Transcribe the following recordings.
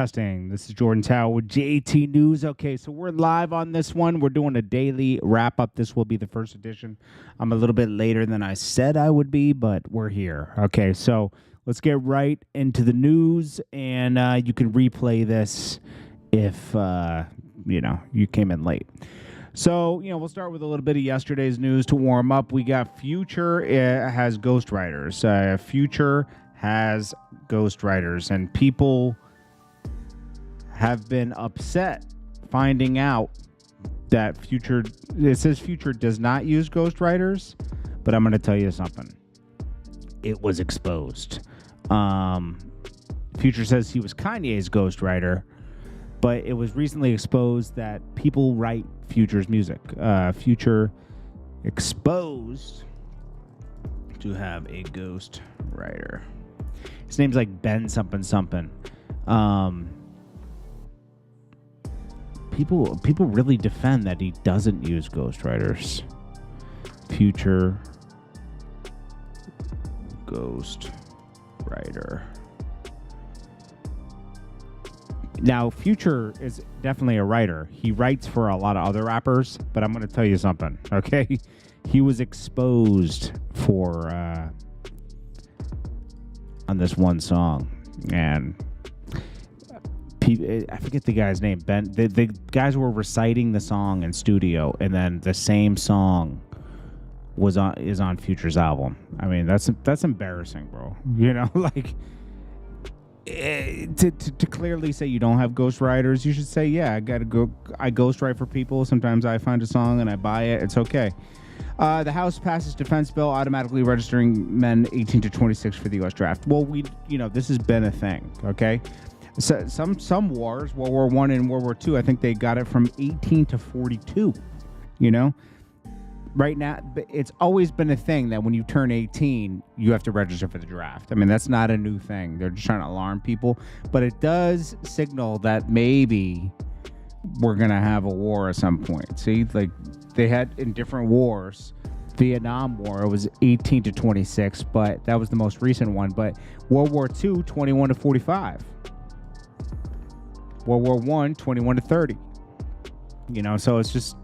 Testing. This is JordanTower with JT News. Okay, so we're live on this one. We're doing a daily wrap-up. This will be the first edition. I'm a little bit later than I said I would be, but we're here. Okay, so let's get right into the news, and you can replay this if, you came in late. So, we'll start with a little bit of yesterday's news to warm up. We got Future has ghostwriters. Future has ghostwriters, and people have been upset finding out that it says Future does not use ghostwriters, but I'm going to tell you something. It was exposed. Future says he was Kanye's ghostwriter, but it was recently exposed that people write Future's music. Future exposed to have a ghostwriter. His name's like Ben something something. People really defend that he doesn't use ghostwriters. Future ghostwriter. Now, Future is definitely a writer. He writes for a lot of other rappers, but I'm going to tell you something, okay? He was exposed for on this one song, and I forget the guy's name. Ben. The guys were reciting the song in studio, and then the same song is on Future's album. I mean, that's embarrassing, bro. To clearly say you don't have ghostwriters, you should say, yeah, I ghostwrite for people. Sometimes I find a song and I buy it. It's okay. The House passes defense bill automatically registering men 18 to 26 for the U.S. draft. Well, this has been a thing, okay? So some wars, World War I and World War II, I think they got it from 18 to 42, Right now, it's always been a thing that when you turn 18, you have to register for the draft. I mean, that's not a new thing. They're just trying to alarm people. But it does signal that maybe we're going to have a war at some point. See, like they had in different wars. Vietnam War, it was 18 to 26, but that was the most recent one. But World War II, 21 to 45. World War I, 21 to 30. So it's just,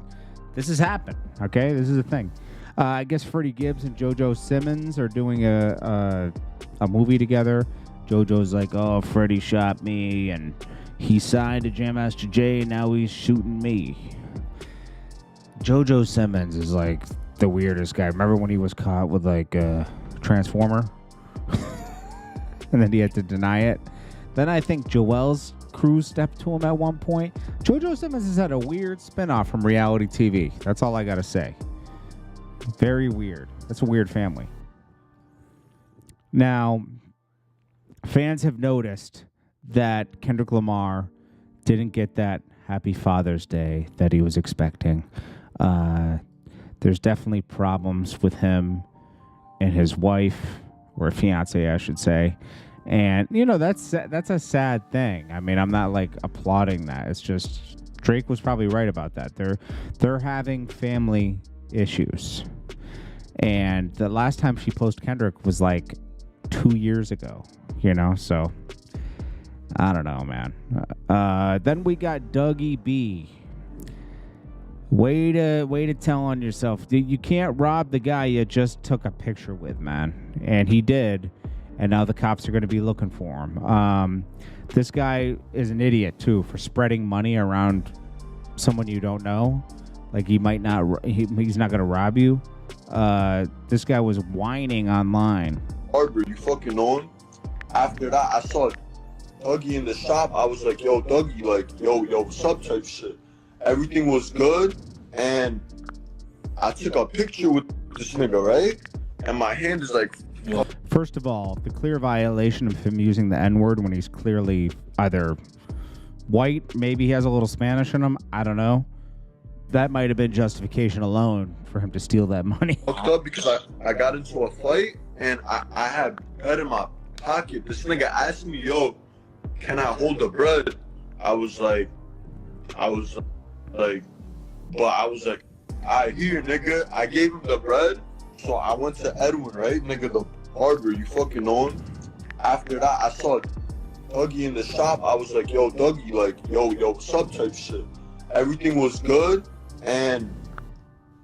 this has happened, okay? This is a thing. I guess Freddie Gibbs and JoJo Simmons are doing a movie together. JoJo's like, oh, Freddie shot me, and he signed to Jam Master Jay, and now he's shooting me. JoJo Simmons is like the weirdest guy. Remember when he was caught with like a Transformer? And then he had to deny it? Then I think Joel's crew stepped to him at one point. JoJo Simmons has had a weird spinoff from reality TV. That's all I gotta say. Very weird. That's a weird family. Now, fans have noticed that Kendrick Lamar didn't get that Happy Father's Day that he was expecting. There's definitely problems with him and his wife, or fiance, I should say. And, that's a sad thing. I mean, I'm not, applauding that. It's just Drake was probably right about that. They're having family issues. And the last time she posted Kendrick was, 2 years ago, So, I don't know, man. Then we got Dougie B. Way to tell on yourself. You can't rob the guy you just took a picture with, man. And he did. And now the cops are going to be looking for him. This guy is an idiot, too, for spreading money around someone you don't know. Like, he's not going to rob you. This guy was whining online. Arbor, you fucking on? After that, I saw Dougie in the shop. I was like, yo, Dougie, yo, what's up type shit. Everything was good. And I took a picture with this nigga, right? And my hand is like... First of all, the clear violation of him using the N-word when he's clearly either white, maybe he has a little Spanish in him, I don't know. That might have been justification alone for him to steal that money. Fucked up because I got into a fight and I had bread in my pocket. This nigga asked me, yo, can I hold the bread? I was like, I here, nigga. I gave him the bread. So I went to Edwin, right? Nigga, the barber, you fucking on? After that, I saw Dougie in the shop, I was like, yo, Dougie, like, yo, what's up type shit. Everything was good, and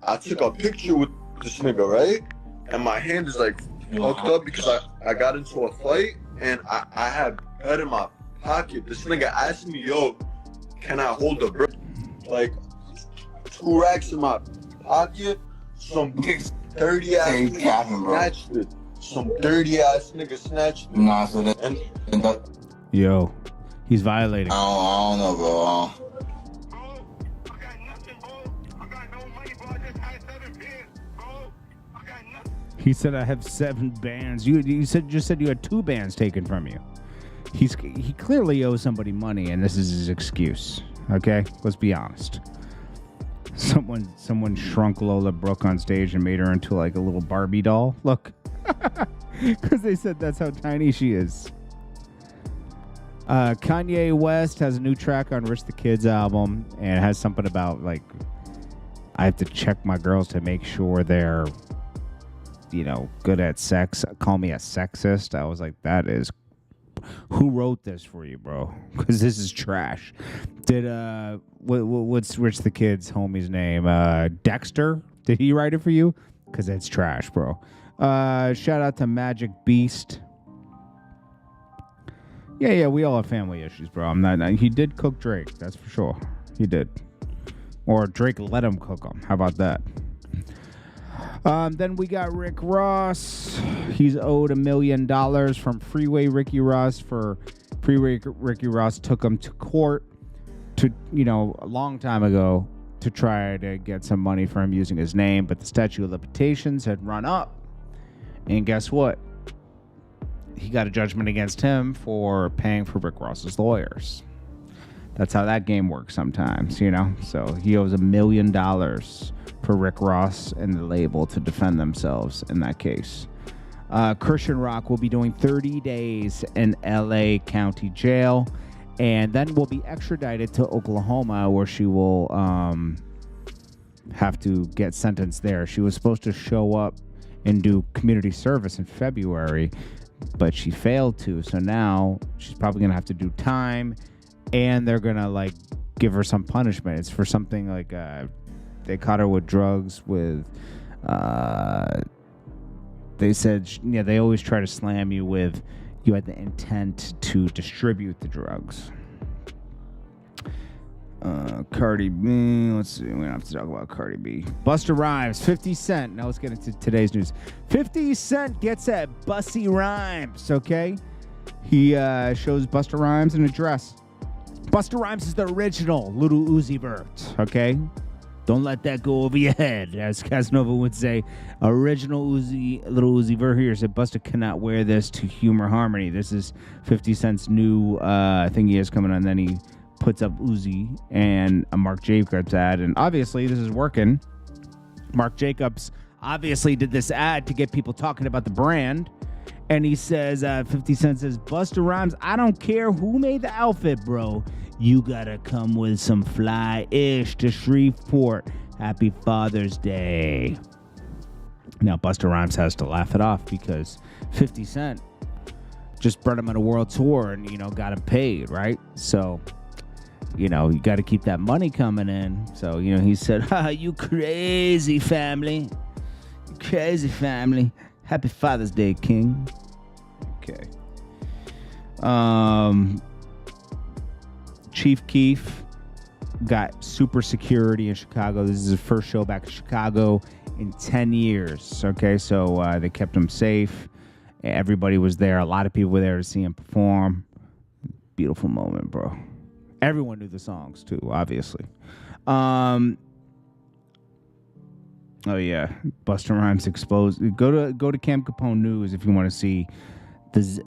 I took a picture with this nigga, right? And my hand is like fucked up because I got into a fight, and I had bread in my pocket. This nigga asked me, yo, can I hold the bread? Like, 2 racks in my pocket, some dirty ass nigga snatched it. Some dirty ass nigga snatched it. Nah, so that, And Yo, he's violating. I don't know, bro. He said, I have 7 bands. You just said you had 2 bands taken from you. He clearly owes somebody money, and this is his excuse. Okay? Let's be honest. Someone shrunk Lola Brooke on stage and made her into like a little Barbie doll. Look. Because they said that's how tiny she is. Kanye West has a new track on Rich the Kid's album, and it has something about like, I have to check my girls to make sure they're, good at sex. Call me a sexist. I was like, that is, who wrote this for you, bro? Because this is trash. Did what's Rich the Kid's homie's name? Dexter? Did he write it for you? Because it's trash, bro. Shout out to Magic Beast. Yeah, we all have family issues, bro. I'm not. He did cook Drake, that's for sure. He did, or Drake let him cook him. How about that? Then we got Rick Ross. He's owed $1 million from Freeway Ricky Ross for Freeway Ricky Ross took him to court to a long time ago to try to get some money for him using his name, but the statute of limitations had run up. And guess what? He got a judgment against him for paying for Rick Ross's lawyers. That's how that game works sometimes, So he owes $1 million for Rick Ross and the label to defend themselves in that case. Christian Rock will be doing 30 days in LA County Jail, and then will be extradited to Oklahoma, where she will have to get sentenced there. She was supposed to show up and do community service in February, but she failed to. So now she's probably going to have to do time, and they're going to give her some punishment. It's for something like they caught her with drugs with they said, they always try to slam you with you had the intent to distribute the drugs. Cardi B, let's see, we don't have to talk about Cardi B. Busta Rhymes, 50 Cent. Now let's get into today's news. 50 Cent gets at Bussy Rhymes, okay? He shows Busta Rhymes in a dress. Busta Rhymes is the original Little Uzi Vert, okay? Don't let that go over your head, as Casanova would say. Original Uzi, Little Uzi Vert here said Busta cannot wear this to Humor Harmony. This is 50 Cent's new thing he has coming on. Then he puts up Uzi and a Marc Jacobs ad, and obviously this is working. Marc Jacobs obviously did this ad to get people talking about the brand, and he says, 50 Cent says, Busta Rhymes, I don't care who made the outfit, bro. You gotta come with some fly-ish to Shreveport. Happy Father's Day. Now Busta Rhymes has to laugh it off because 50 Cent just brought him on a world tour and, got him paid, right? So, you got to keep that money coming in. So, he said, you crazy family. You crazy family. Happy Father's Day, King. Okay. Chief Keef got super security in Chicago. This is his first show back in Chicago in 10 years. Okay, so they kept him safe. Everybody was there. A lot of people were there to see him perform. Beautiful moment, bro. Everyone knew the songs too, obviously. Oh yeah, Busta Rhymes exposed. Go to Cam Capone News if you want to see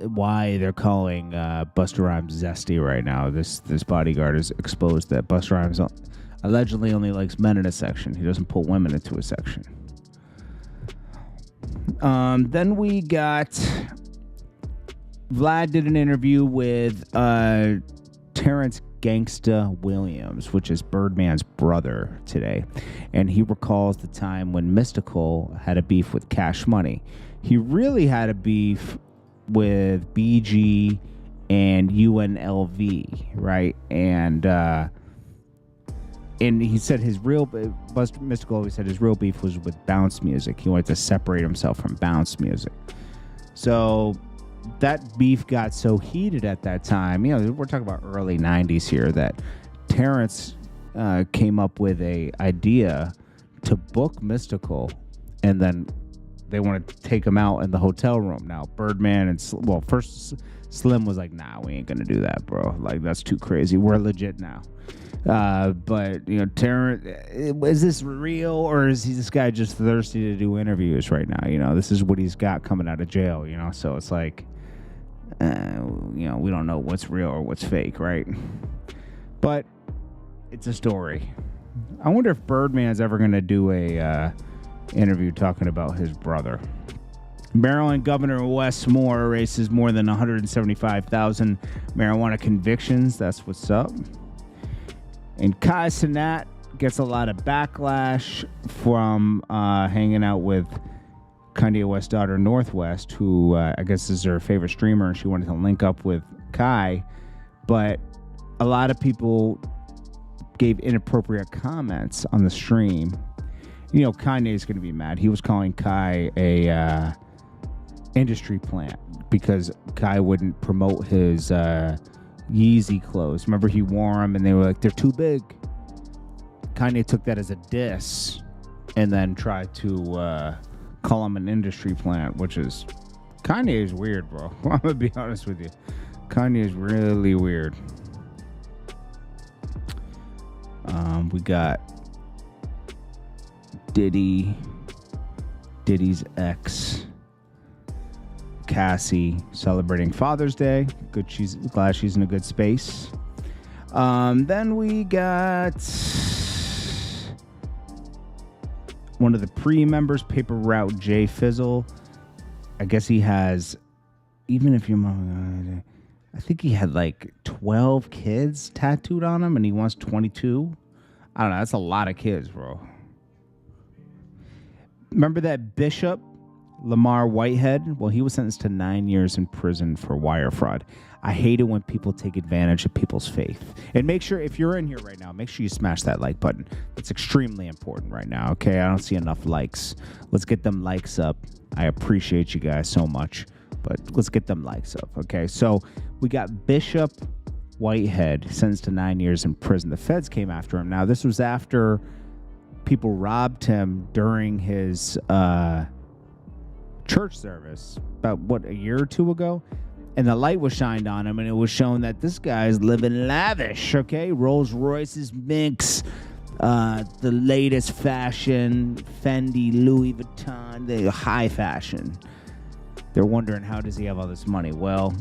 why they're calling Busta Rhymes zesty right now. This bodyguard has exposed that Busta Rhymes allegedly only likes men in a section. He doesn't put women into a section. Then we got Vlad did an interview with Terrence Gangsta Williams, which is Birdman's brother, today, and he recalls the time when Mystical had a beef with Cash Money. He really had a beef with BG and UNLV, right? And he said his real Busta Mystical always said his real beef was with bounce music. He wanted to separate himself from bounce music. So that beef got so heated at that time. You know, we're talking about early 90s here, that Terrence came up with a idea to book Mystical, and then they wanted to take him out in the hotel room. Now, Birdman and first Slim was like, nah, we ain't gonna do that, bro. Like, that's too crazy. We're legit now. But, you know, Terrence, is this real, or is this guy just thirsty to do interviews right now? You know, this is what he's got coming out of jail, you know? So it's like, you know, we don't know what's real or what's fake, right? But it's a story. I wonder if Birdman's ever going to do a interview talking about his brother. Maryland Governor Wes Moore erases more than 175,000 marijuana convictions. That's what's up. And Kai Cenat gets a lot of backlash from hanging out with Kanye West's daughter, Northwest, who I guess is her favorite streamer, and she wanted to link up with Kai. But a lot of people gave inappropriate comments on the stream. You know, Kanye's going to be mad. He was calling Kai a industry plant because Kai wouldn't promote his Yeezy clothes. Remember, he wore them and they were like, they're too big. Kanye took that as a diss and then tried to call him an industry plant, which is... Kanye is weird, bro. I'm going to be honest with you. Kanye is really weird. We got Diddy's ex, Cassie, celebrating Father's Day. Good, she's glad she's in a good space. Then we got one of the pre-members, Paper Route J Fizzle. I guess he has, even if your mom, I think he had like 12 kids tattooed on him, and he wants 22. I don't know. That's a lot of kids, bro. Remember that Bishop, Lamar Whitehead? Well, he was sentenced to 9 years in prison for wire fraud. I hate it when people take advantage of people's faith. And make sure, if you're in here right now, make sure you smash that like button. It's extremely important right now, okay? I don't see enough likes. Let's get them likes up. I appreciate you guys so much, but let's get them likes up, okay? So we got Bishop Whitehead sentenced to 9 years in prison. The feds came after him. Now, this was after people robbed him during his church service about, a year or two ago? And the light was shined on him, and it was shown that this guy's living lavish, okay? Rolls Royces, Minks, the latest fashion, Fendi, Louis Vuitton, the high fashion. They're wondering, how does he have all this money? Well,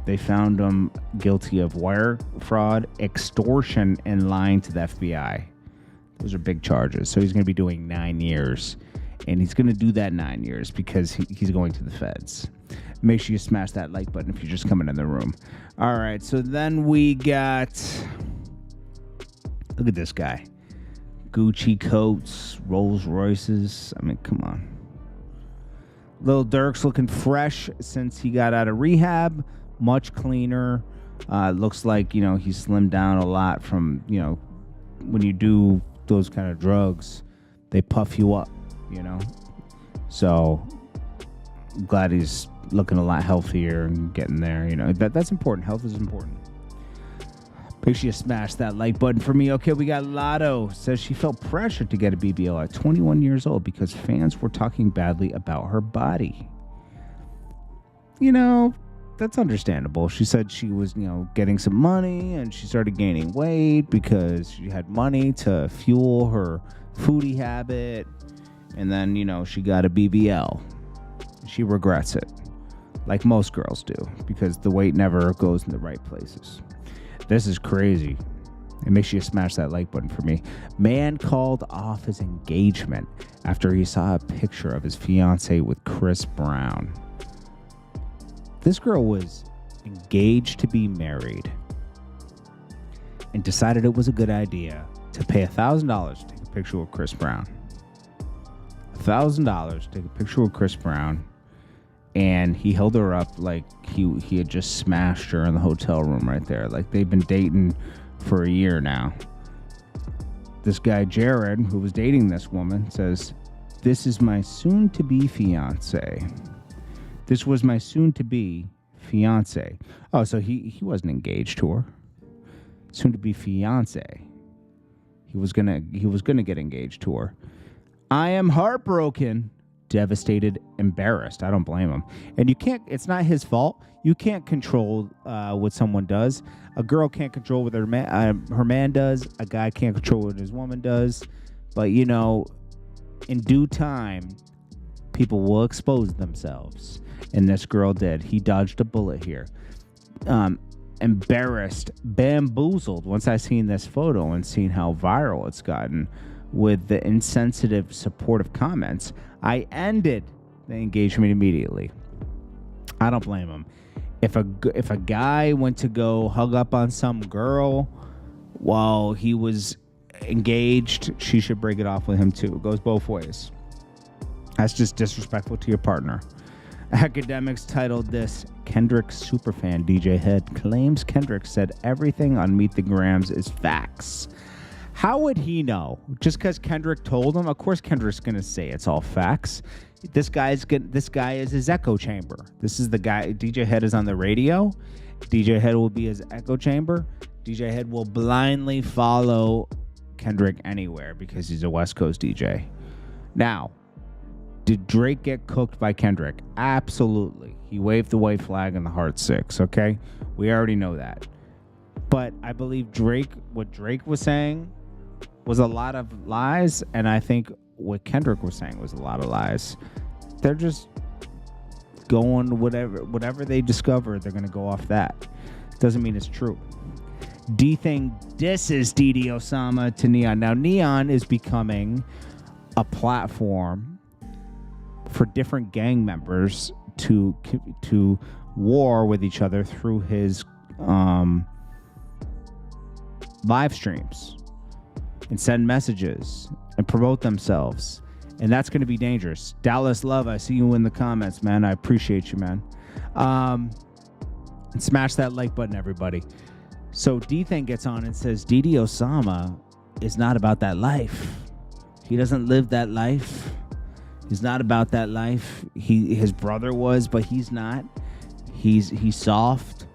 they found him guilty of wire fraud, extortion, and lying to the FBI. Those are big charges. So he's going to be doing 9 years. And he's going to do that 9 years because he's going to the feds. Make sure you smash that like button if you're just coming in the room. All right, so then we got... Look at this guy. Gucci coats, Rolls Royces. I mean, come on. Lil Durk's looking fresh since he got out of rehab. Much cleaner. Looks like, you know, he slimmed down a lot from, you know, when you do those kind of drugs, they puff you up, you know? So, I'm glad he's looking a lot healthier and getting there, you know? That's important. Health is important. Make sure you smash that like button for me. Okay, we got Lotto. Says she felt pressured to get a BBL at 21 years old because fans were talking badly about her body. You know, that's understandable. She said she was, you know, getting some money and she started gaining weight because she had money to fuel her foodie habit. And then, you know, she got a BBL. She regrets it, like most girls do, because the weight never goes in the right places. This is crazy. And make sure you smash that like button for me. Man called off his engagement after he saw a picture of his fiance with Chris Brown. This girl was engaged to be married and decided it was a good idea to pay $1,000 to take a picture with Chris Brown. $1,000 to take a picture with Chris Brown. and he held her up like he had just smashed her in the hotel room right there. Like they've been dating for a year now. This guy Jared, who was dating this woman, says, "This is my soon-to-be fiance. This was my soon-to-be fiance." Oh, so he wasn't engaged to her. Soon-to-be fiance. He was gonna get engaged to her. "I am heartbroken, devastated, embarrassed." I don't blame him. And you can't. It's not his fault. You can't control what someone does. A girl can't control what her man does. A guy can't control what his woman does. But you know, in due time, people will expose themselves. And this girl did. He dodged a bullet here. Embarrassed, bamboozled. Once I seen this photo and seen how viral it's gotten with the insensitive, supportive comments, I ended the engagement immediately. I don't blame him. If a guy went to go hug up on some girl while he was engaged, she should break it off with him too. It goes both ways. That's just disrespectful to your partner. Academics titled this, "Kendrick superfan DJ Head claims Kendrick said everything on Meet the Grams is facts." How would he know? Just because Kendrick told him? Of course Kendrick's going to say it's all facts. This guy is his echo chamber. This is the guy. DJ Head is on the radio. DJ Head will be his echo chamber. DJ Head will blindly follow Kendrick anywhere because he's a West Coast DJ. Now, did Drake get cooked by Kendrick? Absolutely. He waved the white flag in the Heart 6, okay? We already know that. But I believe what Drake was saying was a lot of lies, and I think what Kendrick was saying was a lot of lies. They're just going whatever they discover, they're going to go off that. Doesn't mean it's true. D-Thing disses Didi Osama to Neon. Now, Neon is becoming a platform for different gang members to war with each other through his live streams and send messages and promote themselves. And that's going to be dangerous. Dallas Love, I see you in the comments, man. I appreciate you, man. And smash that like button, everybody. So D-Thing gets on and says, Didi Osama is not about that life. He doesn't live that life. He's not about that life. His brother was, but he's not. He's soft.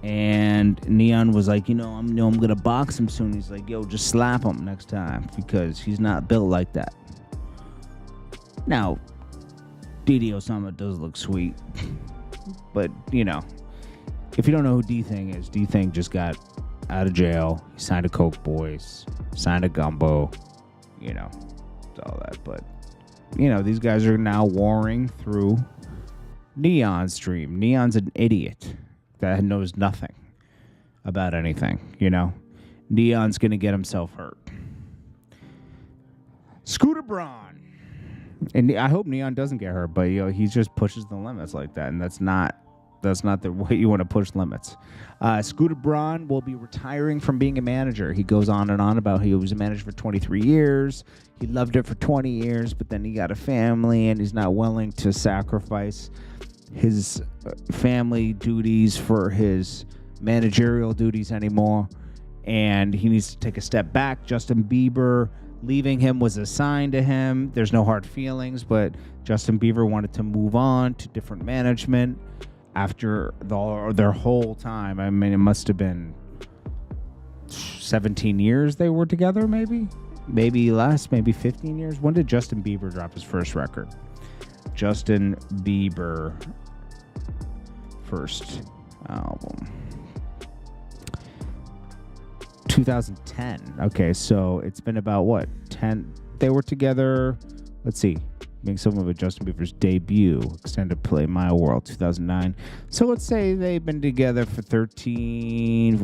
And Neon was like, I'm gonna box him soon. He's like, yo, just slap him next time because he's not built like that. Now, Didi Osama does look sweet, but if you don't know who D-Thing is, D-Thing just got out of jail. He signed a Coke Boys, signed a Gumbo, all that. But these guys are now warring through Neon's stream. Neon's an idiot that knows nothing about anything, Neon's gonna get himself hurt. Scooter Braun. And I hope Neon doesn't get hurt, but he just pushes the limits like that, and that's not the way you want to push limits. Scooter Braun will be retiring from being a manager. He goes on and on about he was a manager for 23 years. He loved it for 20 years, but then he got a family, and he's not willing to sacrifice his family duties for his managerial duties anymore, and he needs to take a step back. Justin Bieber leaving him was a sign to him. There's no hard feelings, but Justin Bieber wanted to move on to different management after their whole time. I mean, it must have been 17 years they were together, maybe less, maybe 15 years. When did Justin Bieber drop his first record? Justin Bieber first album, 2010. Okay, so it's been about 10? They were together. Let's see. Make some of it Justin Bieber's debut, extended play, My World, 2009. So let's say they've been together for 17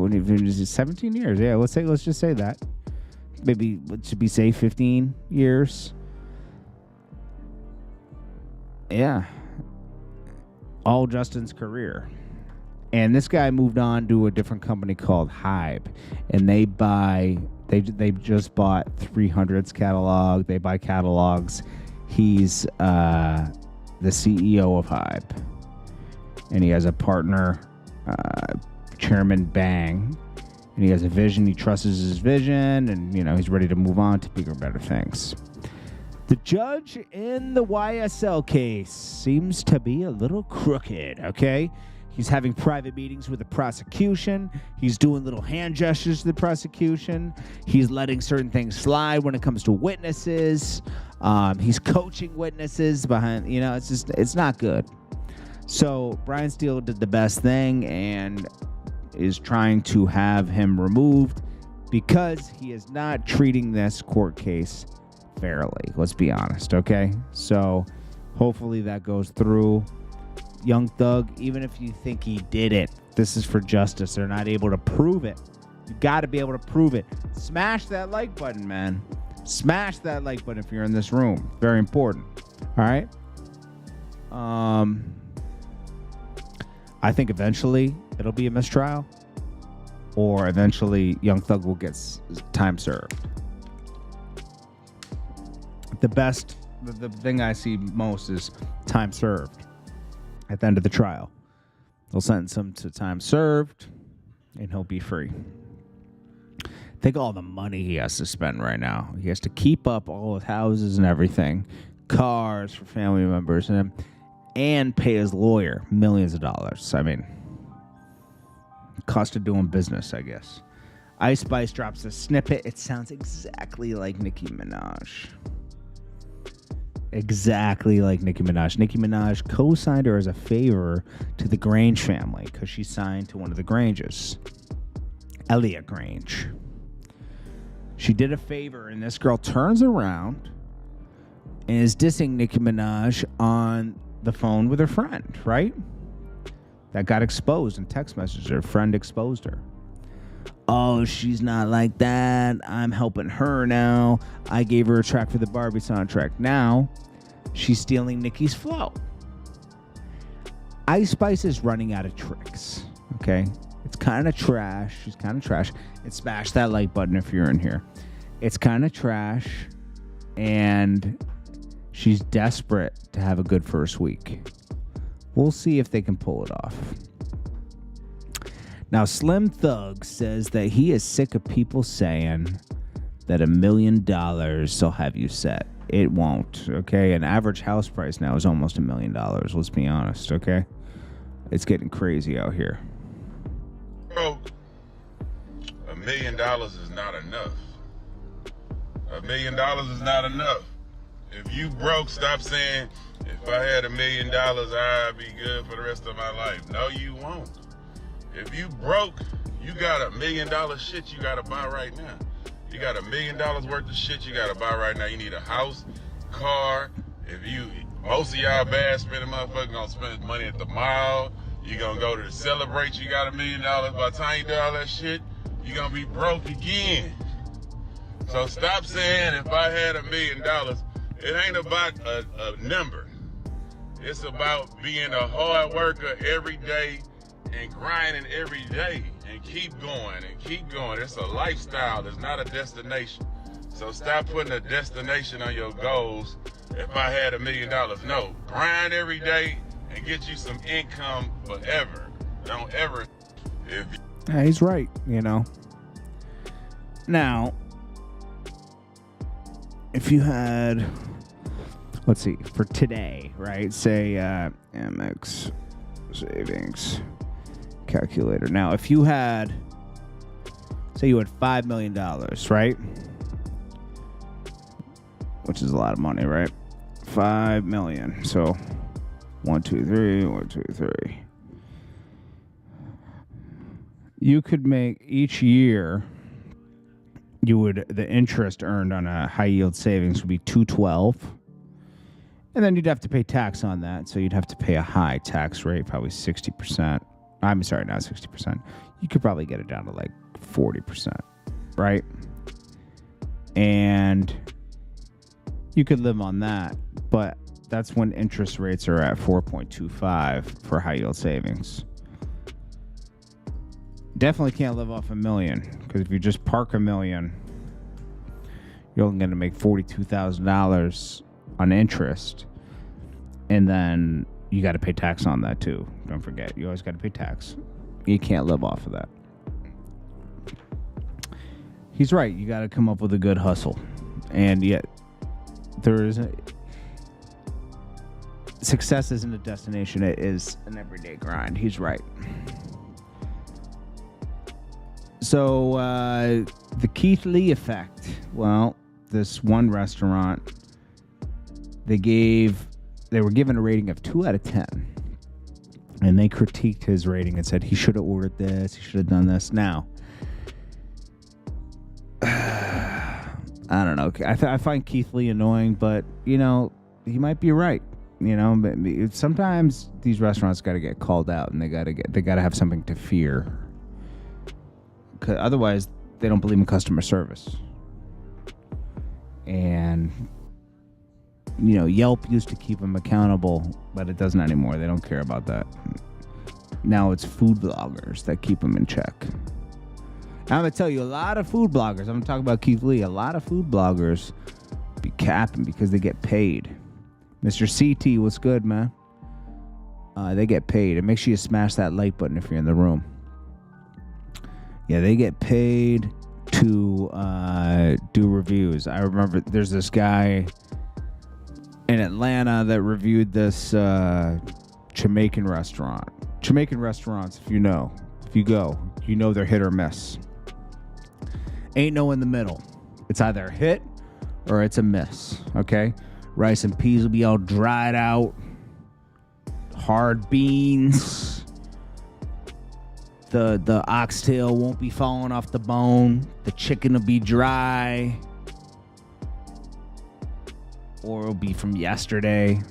years. Yeah, let's just say that. Maybe should we say 15 years? Yeah. All Justin's career. And this guy moved on to a different company called Hybe, and they just bought 300's catalog. They buy catalogs. He's the CEO of Hype. And he has a partner, Chairman Bang. And he has a vision. He trusts his vision. And, he's ready to move on to bigger and better things. The judge in the YSL case seems to be a little crooked, okay? He's having private meetings with the prosecution. He's doing little hand gestures to the prosecution. He's letting certain things slide when it comes to witnesses. He's coaching witnesses behind, it's not good. So Brian Steele did the best thing and is trying to have him removed because he is not treating this court case fairly. Let's be honest, okay? So hopefully that goes through. Young Thug, even if you think he did it, this is for justice. They're not able to prove it. You got to be able to prove it. Smash that like button, man. Smash that like button if you're in this room. Very important. All right? I think eventually it'll be a mistrial, or eventually Young Thug will get time served. The thing I see most is time served. At the end of the trial, they'll sentence him to time served, and he'll be free. Think of all the money he has to spend right now. He has to keep up all his houses and everything, cars for family members, and pay his lawyer millions of dollars. I mean, cost of doing business, I guess. Ice Spice drops a snippet. It sounds exactly like Nicki Minaj. Exactly like Nicki Minaj. Nicki Minaj co-signed her as a favor to the Grange family because she signed to one of the Granges, Elliot Grange. She did a favor, and this girl turns around and is dissing Nicki Minaj on the phone with her friend, right? That got exposed in text messages. Her friend exposed her. Oh, she's not like that. I'm helping her now. I gave her a track for the Barbie soundtrack. Now, she's stealing Nicki's flow. Ice Spice is running out of tricks, okay? It's kind of trash. She's kind of trash. And smash that like button if you're in here. It's kind of trash, and she's desperate to have a good first week. We'll see if they can pull it off. Now, Slim Thug says that he is sick of people saying that $1 million will have you set. It won't, okay? An average house price now is almost $1 million. Let's be honest, okay? It's getting crazy out here. Bro, $1 million is not enough. $1 million is not enough. If you broke, stop saying, if I had $1 million, I'd be good for the rest of my life. No, you won't. If you broke, you got $1 million shit you gotta buy right now. You got $1 million worth of shit you gotta buy right now. You need a house, car. Most of y'all bad spending motherfuckers gonna spend money at the mall. You gonna go to celebrate. You got $1 million. By the time you do all that shit, you gonna be broke again. So stop saying if I had $1 million. It ain't about a number. It's about being a hard worker every day and grinding every day and keep going and keep going. It's a lifestyle. It's not a destination. So stop putting a destination on your goals. If I had $1 million, no. Grind every day and get you some income forever. Don't ever. Yeah, he's right, Now, if you had, let's see, for today, right? Say MX savings calculator. Now, if you had, say you had $5 million, right? Which is a lot of money, right? 5 million. So 1, 2, 3, 1, 2, 3. You could make each year, the interest earned on a high yield savings would be $212. And then you'd have to pay tax on that. So you'd have to pay a high tax rate, probably 60%. I'm sorry, not 60%. You could probably get it down to like 40%, right? And you could live on that, but that's when interest rates are at 4.25 for high yield savings. Definitely can't live off $1 million, because if you just park $1 million, you're only going to make $42,000 on interest. And then you got to pay tax on that too. Don't forget, you always got to pay tax. You can't live off of that. He's right. You got to come up with a good hustle. And yet, success isn't a destination. It is an everyday grind. He's right. So, the Keith Lee effect. Well, this one restaurant, they were given a rating of 2 out of 10. And they critiqued his rating and said he should have ordered this, he should have done this. Now, I don't know. I find Keith Lee annoying, but, you know, he might be right. You know, sometimes these restaurants got to get called out, and they got to have something to fear. 'Cause otherwise, they don't believe in customer service. And, you know, Yelp used to keep them accountable, but it doesn't anymore. They don't care about that. Now it's food bloggers that keep them in check. I'm going to tell you, a lot of food bloggers, I'm going to talk about Keith Lee, a lot of food bloggers be capping because they get paid. Mr. CT, what's good, man? They get paid. And make sure you smash that like button if you're in the room. Yeah, they get paid to do reviews. I remember there's this guy in Atlanta that reviewed this Jamaican restaurant. Jamaican restaurants, if you go, you know they're hit or miss. Ain't no in the middle. It's either a hit or it's a miss, okay? Rice and peas will be all dried out. Hard beans. The oxtail won't be falling off the bone. The chicken will be dry. Or it'll be from yesterday.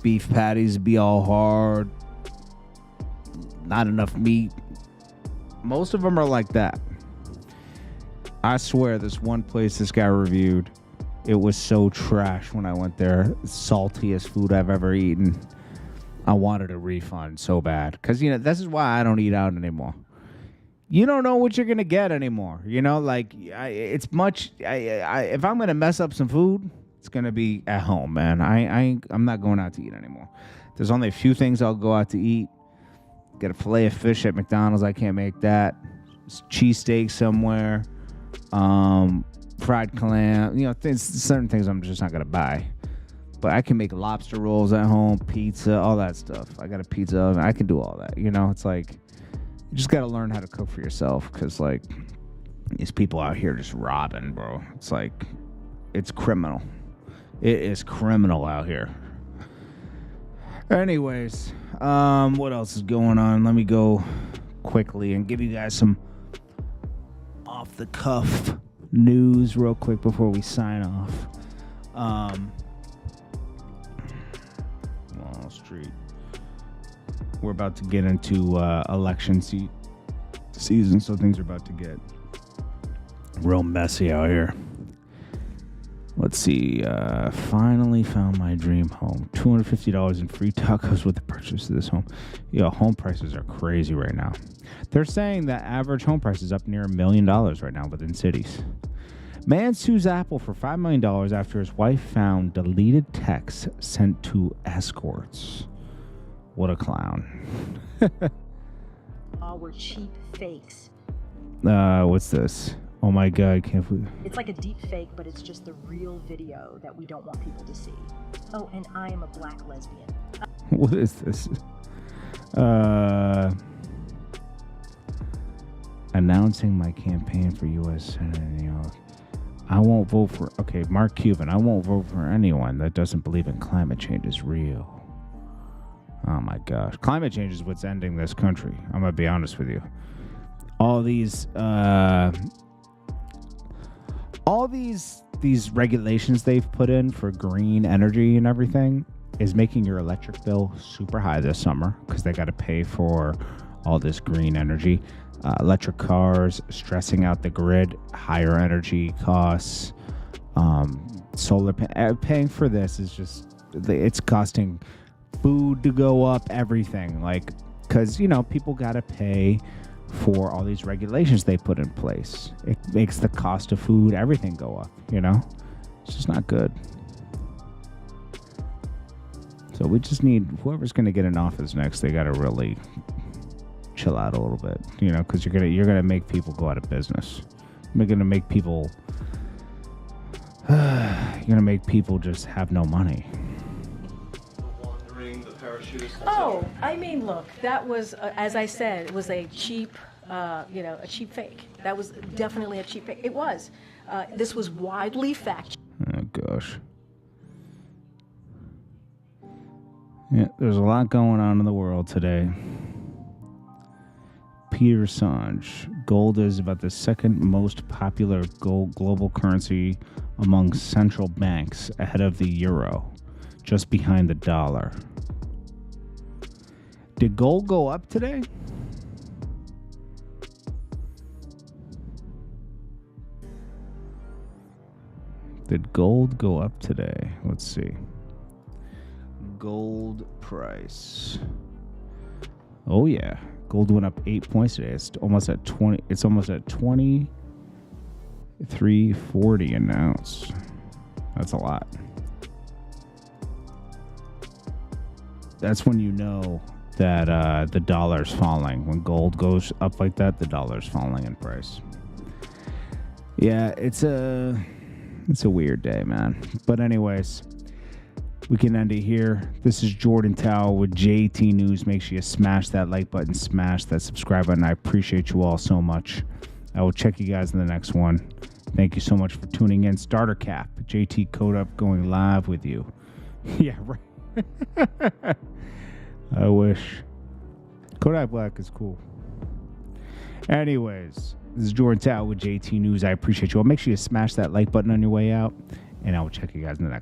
Beef patties will be all hard. Not enough meat. Most of them are like that. I swear, this one place this guy reviewed, it was so trash when I went there. Saltiest food I've ever eaten. I wanted a refund so bad. Because, you know, this is why I don't eat out anymore. You don't know what you're going to get anymore. You know, like, if I'm going to mess up some food, it's going to be at home, man. I'm not going out to eat anymore. There's only a few things I'll go out to eat. Get a fillet of fish at McDonald's. I can't make that. Cheesesteak somewhere. Fried clam. You know, certain things I'm just not going to buy. But I can make lobster rolls at home, pizza, all that stuff. I got a pizza oven. I can do all that. You know, it's like, you just got to learn how to cook for yourself. Because, like, these people out here just robbing, bro. It's like, it's criminal. It is criminal out here. Anyways, what else is going on? Let me go quickly and give you guys some off-the-cuff news real quick before we sign off. Wall Street. We're about to get into election season, so things are about to get real messy out here. Let's see. Finally found my dream home. $250 in free tacos with the purchase of this home. Yo, home prices are crazy right now. They're saying that average home price is up near $1 million right now within cities. Man sues Apple for $5 million after his wife found deleted texts sent to escorts. What a clown. All were cheap fakes. What's this? Oh my God, can't believe. It's like a deep fake, but it's just the real video that we don't want people to see. Oh, and I am a black lesbian. What is this? Announcing my campaign for U.S. Senate in New York. I won't vote for... Okay, Mark Cuban. I won't vote for anyone that doesn't believe in climate change is real. Oh my gosh. Climate change is what's ending this country. I'm going to be honest with you. All these regulations they've put in for green energy and everything is making your electric bill super high this summer because they got to pay for all this green energy. Electric cars stressing out the grid, higher energy costs, solar paying for this is just, it's costing food to go up, everything, like, because, you know, people got to pay for all these regulations they put in place. It makes the cost of food, everything go up, you know? It's just not good. So we just need whoever's going to get in office next. They got to really chill out a little bit, you know, because you're gonna make people go out of business. You're gonna make people. You're gonna make people just have no money. Oh, I mean, look, that was, as I said, it was a cheap, a cheap fake. That was definitely a cheap fake. It was. This was widely fact. Oh gosh. Yeah, there's a lot going on in the world today. Peter Assange. Gold is about the second most popular global currency among central banks, ahead of the euro, just behind the dollar. Did gold go up today? Did gold go up today? Let's see. Gold price. Oh yeah. Gold went up 8 points today. It's almost at 20. It's almost at 23.40 an ounce. That's a lot. That's when you know that the dollar's falling. When gold goes up like that, the dollar's falling in price. Yeah, it's a weird day, man. But anyways, we can end it here. This is JordanTower with JT News. Make sure you smash that like button, smash that subscribe button. I appreciate you all so much. I will check you guys in the next one. Thank you so much for tuning in. Starter Cap, JT Code Up going live with you. Yeah, right. I wish. Kodak Black is cool. Anyways, this is JordanTower with JT News. I appreciate you all. Make sure you smash that like button on your way out, and I will check you guys in the next one.